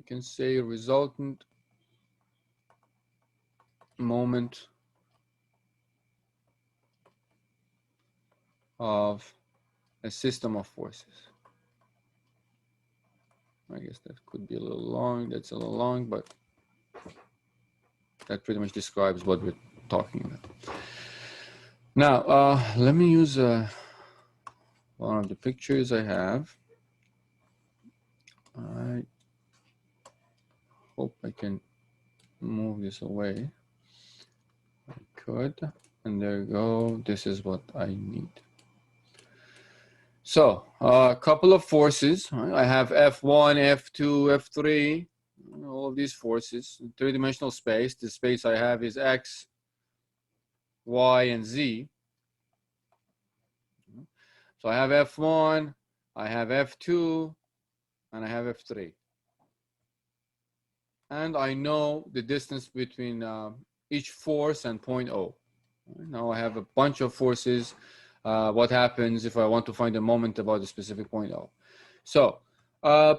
can say resultant moment of a system of forces. I guess that could be a little long. That's a little long, but that pretty much describes what we're talking about. Now, let me use one of the pictures I have. I hope I can move this away. I could, and there you go. This is what I need. So a couple of forces. I have F1, F2, F3, all of these forces in three-dimensional space. The space I have is X, Y, and Z. So I have F1, I have F2, and I have F3. And I know the distance between each force and point O. Now I have a bunch of forces. What happens if I want to find a moment about a specific point O? So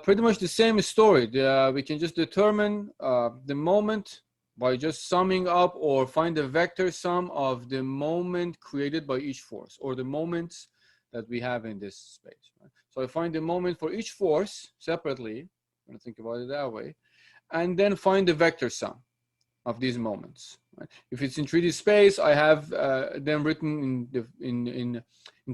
pretty much the same story. We can just determine the moment by just summing up or find the vector sum of the moment created by each force, or the moments that we have in this space. Right? So I find the moment for each force separately. I'm going to think about it that way, and then find the vector sum of these moments. Right? If it's in 3D space, I have them written in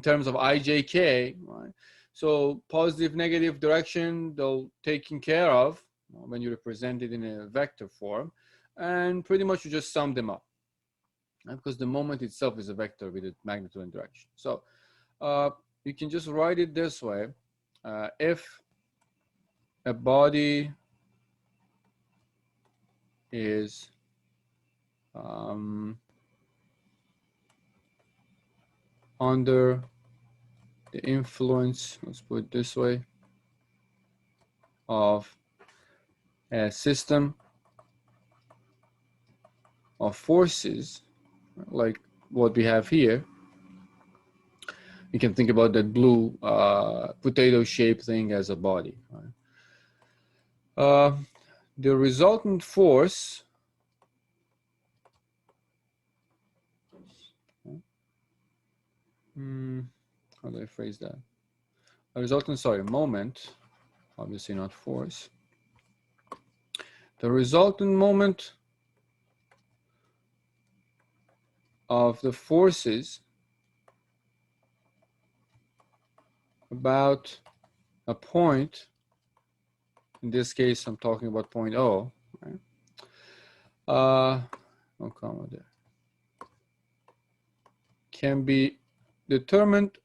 terms of ijk. Right? So positive, negative direction, they'll taken care of when you represent it in a vector form, and pretty much you just sum them up, right? Because the moment itself is a vector with a magnitude and direction. So you can just write it this way: if a body is under the influence, let's put it this way, of a system of forces, like what we have here. You can think about that blue potato-shaped thing as a body. Right? The resultant force how do I phrase that? A resultant, sorry, moment, obviously not force. The resultant moment of the forces about a point, in this case I'm talking about point O, right? No comma there, can be determined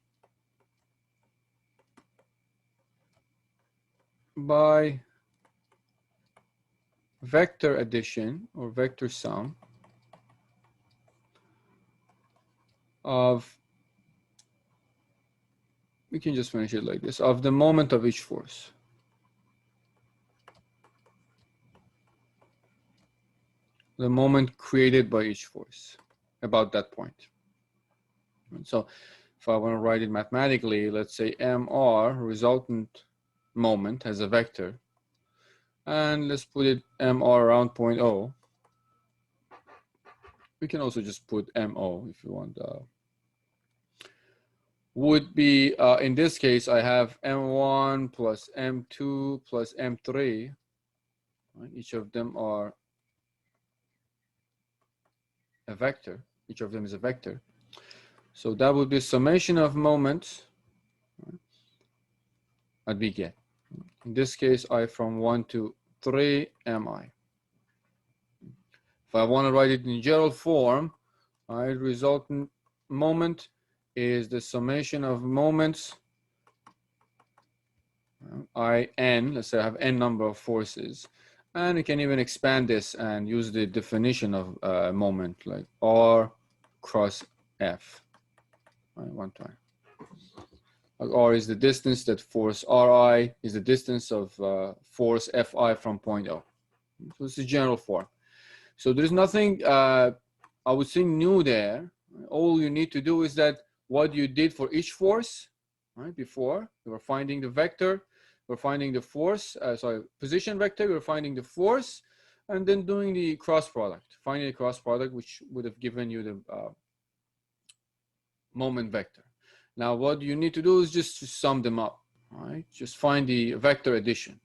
by vector addition or vector sum of, we can just finish it like this, of the moment of each force. The moment created by each force about that point. And so if I want to write it mathematically, let's say MR, resultant moment, as a vector, and let's put it MR around point O. We can also just put MO if you want. Would be, in this case, I have M1 plus M2 plus M3. Right? Each of them are a vector. Each of them is a vector. So that would be summation of moments, right, that we get. In this case, I from 1 to 3 MI. If I want to write it in general form, right, resultant moment is the summation of moments IN. Let's say I have n number of forces, and you can even expand this and use the definition of a moment, like R cross F. Right, one time. R is the distance that force Ri is the distance of force Fi from point O. So it's a general form. So there's nothing I would say new there. All you need to do is that what you did for each force, right, before you were finding the vector, we're finding the force, position vector, we're finding the force, and then doing the cross product, finding the cross product, which would have given you the moment vector. Now, what you need to do is just to sum them up, all right? Just find the vector addition.